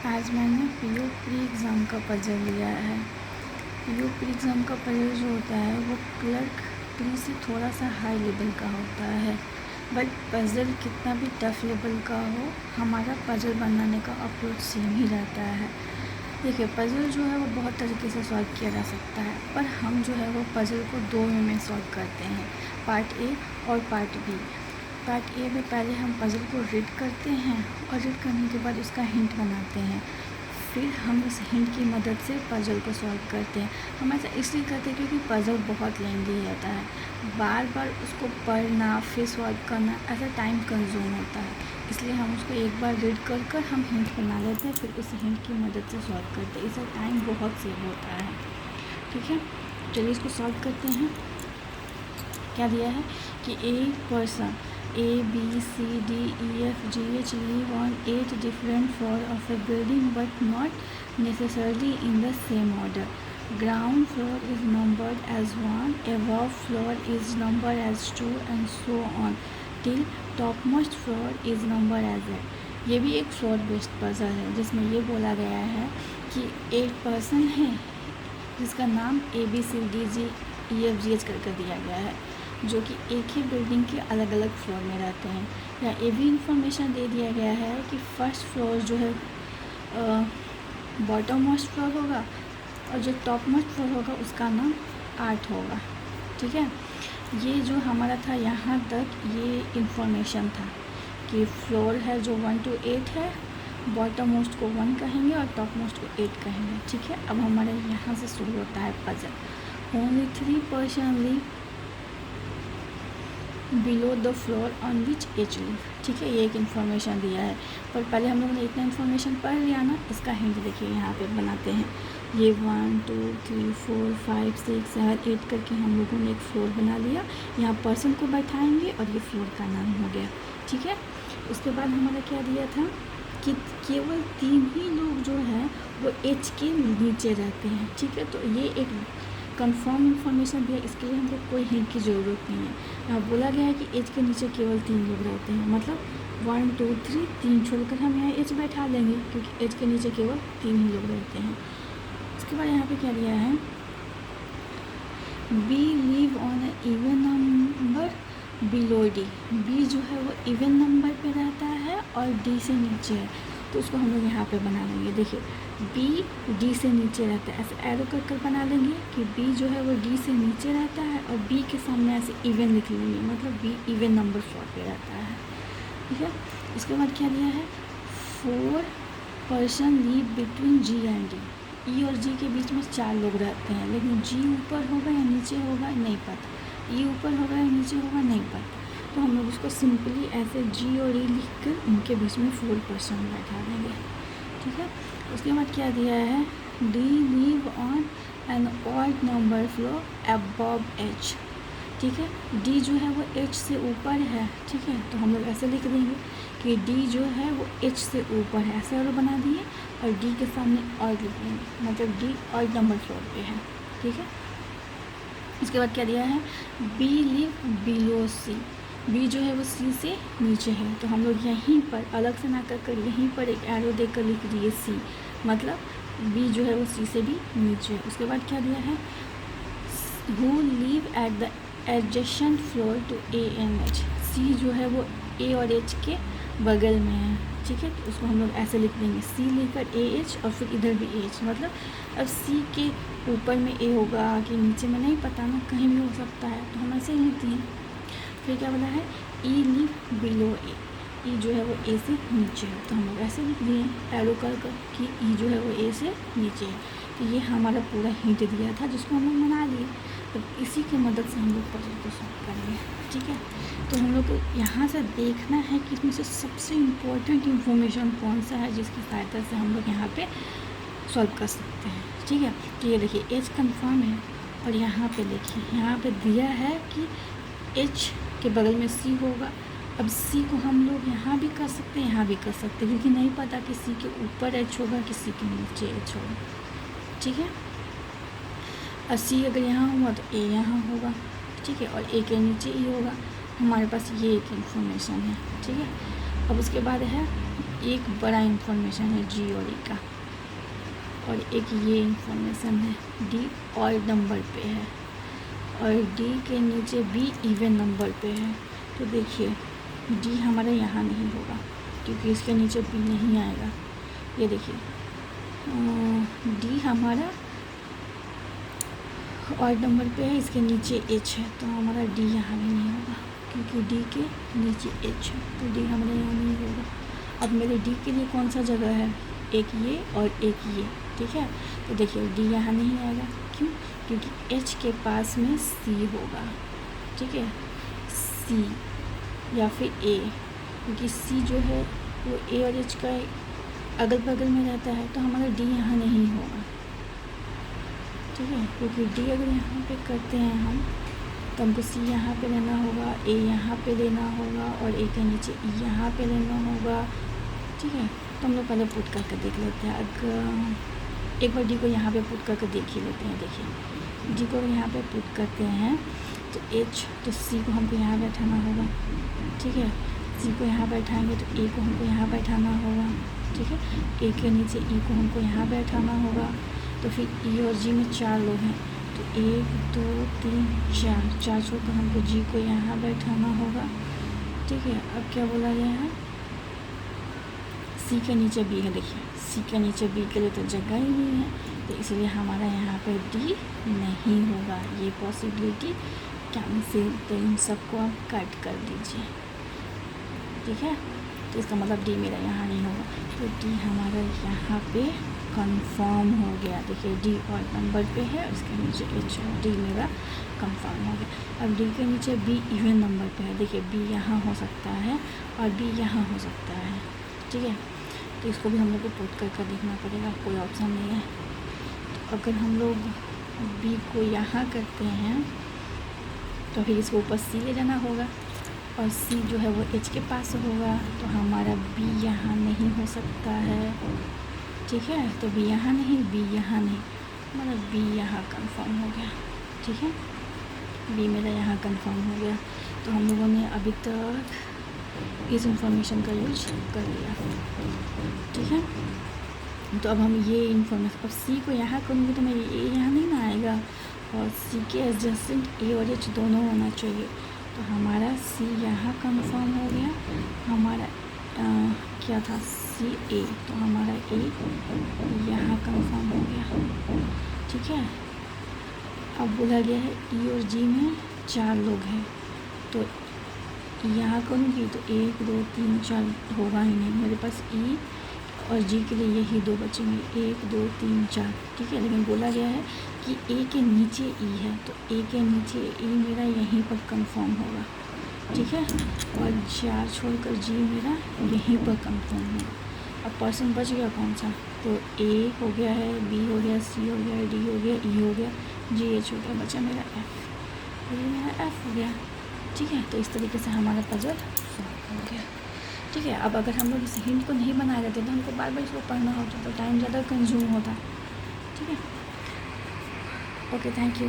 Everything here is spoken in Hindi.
आज मैंने पीओ प्री एग्ज़ाम का पजल लिया है। पीओ प्री एग्ज़ाम का पजल जो होता है वो क्लर्क प्री से थोड़ा सा हाई लेवल का होता है, बट पजल कितना भी टफ़ लेवल का हो, हमारा पजल बनाने का अप्रोच सेम ही रहता है। देखिए, पजल जो है वो बहुत तरीके से सॉल्व किया जा सकता है, पर हम जो है वो पजल को दो वे में सॉल्व करते हैं, पार्ट ए और पार्ट बी। पार्ट ए में पहले हम पजल को रीड करते हैं और रीड करने के बाद उसका हिंट बनाते हैं, फिर हम इस हिंट की मदद से पजल को सॉल्व करते हैं। हम ऐसा इसलिए करते हैं क्योंकि पजल बहुत लेंदी रहता है, बार बार उसको पढ़ना फिर सॉल्व करना ऐसा टाइम कंज्यूम होता है, इसलिए हम उसको एक बार रीड कर हम हिंट बना लेते हैं, फिर उस हिंट की मदद से सॉल्व करते हैं। इससे टाइम बहुत सेव होता है। ठीक है, चलिए इसको सॉल्व करते हैं। क्या दिया है कि a person ABCDEFGH live on 8 different floors of a building but not necessarily in the same order. Ground floor is numbered as 1, above floor is numbered as 2 and so on till topmost floor is numbered as 8. ये भी एक फ्लोर बेस्ड पजल है जिसमें ये बोला गया है कि 8 पर्सन है जिसका नाम ABCDEFGH करके दिया गया है, जो कि एक ही बिल्डिंग के अलग अलग फ्लोर में रहते हैं। या ये भी इंफॉर्मेशन दे दिया गया है कि फर्स्ट फ्लोर जो है बॉटम मोस्ट फ्लोर होगा और जो टॉप मोस्ट फ्लोर होगा उसका नाम 8 होगा। ठीक है, ये जो हमारा था यहाँ तक ये इंफॉर्मेशन था कि फ्लोर है जो 1 to 8 है, बॉटम मोस्ट को 1 कहेंगे और टॉप मोस्ट को 8 कहेंगे। ठीक है, अब हमारे यहाँ से शुरू होता है puzzle. Only 3 person live below the floor on which H live. ठीक है, ये एक इन्फॉर्मेशन दिया है, पर पहले हम लोगों ने इतना इन्फॉर्मेशन पढ़ लिया ना, इसका हिंट देखिए यहाँ पे बनाते हैं। ये 1 2 3 4 5 6 7 8 करके हम लोगों ने एक फ्लोर बना लिया। यहाँ पर्सन को बैठाएंगे और ये फ्लोर का नाम हो गया। ठीक है, उसके बाद हमारा क्या दिया था कि केवल 3 ही लोग जो है वो एच के नीचे रहते हैं। ठीक है, तो ये एक कंफर्म इन्फॉर्मेशन भी है, इसके लिए हमको कोई हिंट की ज़रूरत नहीं है। यहाँ बोला गया है कि एच के नीचे केवल 3 लोग रहते हैं, मतलब 1 2 3 3 छोड़कर हम यहाँ एच बैठा देंगे क्योंकि एच के नीचे केवल 3 ही लोग रहते हैं। उसके बाद यहाँ पे क्या दिया है, B live on a even number below D. B जो है वो इवन नंबर पे रहता है और डी से नीचे है, तो उसको हम लोग यहाँ पे बना लेंगे। देखिए, बी डी से नीचे रहता है, ऐसे एरो कर बना लेंगे कि बी जो है वो डी से नीचे रहता है और बी के सामने ऐसे इवन लिख लेंगे, मतलब बी इवन नंबर फ्लोर पे रहता है। ठीक है, इसके बाद क्या दिया है, 4 person live between G and D. E और जी के बीच में 4 लोग रहते हैं, लेकिन जी ऊपर होगा या नीचे होगा नहीं पता, ई ऊपर होगा या नीचे होगा नहीं पता, तो हम लोग उसको सिंपली ऐसे जी और ई लिख कर उनके बीच में 4 पर्सन बैठा देंगे। ठीक है, उसके बाद क्या दिया है, D live on an odd number floor above H. ठीक है, डी जो है वो एच से ऊपर है। ठीक है, तो हम लोग ऐसे लिख देंगे कि डी जो है वो एच से ऊपर है, ऐसे और बना दिए और डी के सामने ऑड लिख देंगे, मतलब डी ऑड नंबर फ्लोर पे है। ठीक है, इसके बाद क्या दिया है, बी लिव बिलो सी। बी जो है वो सी से नीचे है, तो हम लोग यहीं पर अलग से ना कर यहीं पर एक एरो देकर लिख दिए सी, मतलब बी जो है वो सी से भी नीचे है। उसके बाद क्या दिया है, who live at the adjacent floor to A and H. C जो है वो ए और एच के बगल में है। ठीक है, तो उसको हम लोग ऐसे लिख देंगे, सी लेकर ए एच और फिर इधर भी एच, मतलब अब सी के ऊपर में ए होगा कि नीचे में नहीं पता ना, कहीं भी हो सकता है, तो हम ऐसे ही लिख दिए। फिर क्या बोला है, ई लिव बिलो ए। ई जो है वो ए से नीचे है, तो हम लोग ऐसे लिख दिए एरो कर कि ई जो है वो ए से नीचे है। तो ये हमारा पूरा हिंट दिया था जिसको हम लोग बना लिए, तो इसी की मदद से हम लोग पजल को सॉल्व करेंगे। ठीक है, तो हम लोग को यहाँ से देखना है कि इसमें से सबसे इम्पोर्टेंट इन्फॉर्मेशन कौन सा है जिसकी सहायता से हम लोग यहाँ पे सॉल्व कर सकते हैं। ठीक है, तो ये देखिए एच कंफर्म है और यहाँ पे देखिए यहाँ पे दिया है कि एच के बगल में सी होगा। अब सी को हम लोग यहाँ भी कर सकते हैं, यहाँ भी कर सकते हैं, क्योंकि नहीं पता कि सी के ऊपर एच होगा कि सी के नीचे एच होगा। ठीक है, और सी अगर यहाँ हुआ तो ए यहाँ होगा। ठीक है, और ए के नीचे ई होगा। हमारे पास ये एक इन्फॉर्मेशन है। ठीक है, अब उसके बाद है एक बड़ा इंफॉर्मेशन है जी और ई का, और एक ये इंफॉर्मेशन है डी ऑड नंबर पे है और डी के नीचे बी इवन नंबर पे है। तो देखिए डी हमारा यहाँ नहीं होगा क्योंकि इसके नीचे बी नहीं आएगा। ये देखिए डी हमारा ऑड नंबर पे है, इसके नीचे एच है, तो हमारा डी यहाँ भी नहीं होगा क्योंकि डी के नीचे एच है, तो डी हमारे यहाँ नहीं होगा। अब मेरे डी के लिए कौन सा जगह है, एक ये और एक ये, ठीक है। तो देखिए डी यहाँ नहीं आएगा, क्यों, क्योंकि एच के पास में सी होगा, ठीक है, सी या फिर ए, क्योंकि सी जो है वो ए और एच का अगल बगल में रहता है, तो हमारा डी यहाँ नहीं होगा, ठीक है। क्योंकि डी अगर यहाँ पे करते हैं हम तो हमको सी यहाँ पे लेना होगा, ए यहाँ पे लेना होगा और ए के नीचे ई यहाँ पे लेना होगा, ठीक है। तो हम लोग पहले पुट करके देख लेते हैं। अगर एक बार डी को यहाँ पे पुट करके देख ही लेते हैं। देखिए डी को यहाँ पे पुट करते हैं तो एच, तो सी को हमको यहाँ बैठाना होगा, ठीक है। सी को यहाँ बैठाएंगे तो ए को हमको यहाँ बैठाना होगा, ठीक है। ए के नीचे ई को हमको यहाँ बैठाना होगा। तो फिर ई और जी में 4 लोग हैं, तो 1 2 3 4 छोड़कर हमको जी को यहाँ बैठाना होगा, ठीक है। अब क्या बोला गया है, सी के नीचे बी है, देखिए सी के नीचे बी के लिए तो जगह ही नहीं है, तो इसलिए हमारा यहाँ पर डी नहीं होगा, ये पॉसिबिलिटी कैंसिल। तो इन सबको आप कट कर दीजिए, ठीक है। तो इसका मतलब डी मेरा यहाँ नहीं होगा, तो डी हमारा यहाँ पे कंफर्म हो गया। देखिए डी ऑड नंबर पे है, उसके नीचे एच, डी मेरा कंफर्म हो गया। अब डी के नीचे बी इवन नंबर पे है, देखिए बी यहाँ हो सकता है और बी यहाँ हो सकता है, ठीक है। तो इसको भी हम लोग को पुट करके देखना पड़ेगा, कोई ऑप्शन नहीं है। तो अगर हम लोग बी को यहाँ करते हैं तो फिर इसको ऊपर सी ले जाना होगा और सी जो है वो एच के पास होगा, तो हमारा बी यहाँ नहीं हो सकता है, ठीक है। तो बी यहाँ नहीं, बी यहाँ नहीं, मतलब बी यहाँ कंफर्म हो गया, ठीक है। बी मेरा यहाँ कंफर्म हो गया। तो हम लोगों ने अभी तक इस इंफॉर्मेशन का यूज कर लिया, ठीक है। तो अब हम ये इंफॉर्मेशन, अब सी को यहाँ करूँगी तो मेरी ए यहाँ नहीं ना आएगा, और सी के एडजेसेंट ए और एच दोनों होना चाहिए। तो हमारा सी यहाँ कंफर्म हो गया, हमारा क्या था सी ए, तो हमारा ए यहाँ कंफर्म हो गया, ठीक है। अब बोला गया है ई और जी में 4 लोग हैं, तो यहाँ करूँगी तो 1 2 3 4 होगा ही नहीं, मेरे पास ई और जी के लिए यही 2 बचेंगे, 1 2 3 4, ठीक है। लेकिन बोला गया है कि ए के नीचे ई है, तो ए के नीचे ई मेरा यहीं पर कंफर्म होगा, ठीक है। और 4 छोड़कर जी मेरा यहीं पर कंफर्म होगा। अब पर्सन बच गया कौन सा, तो ए हो गया है, बी हो गया, सी हो गया, डी हो गया, ई हो गया, जी एच हो गया, बचा मेरा एफ, ये मेरा एफ हो गया, ठीक है। तो इस तरीके से हमारा पजल सॉल्व हो गया, ठीक है। अब अगर हम लोग इस हिंट को नहीं बनाए रहते तो हमको बार बार इसको पढ़ना होता, तो टाइम ज़्यादा कंज्यूम होता, ठीक है। Okay, thank you.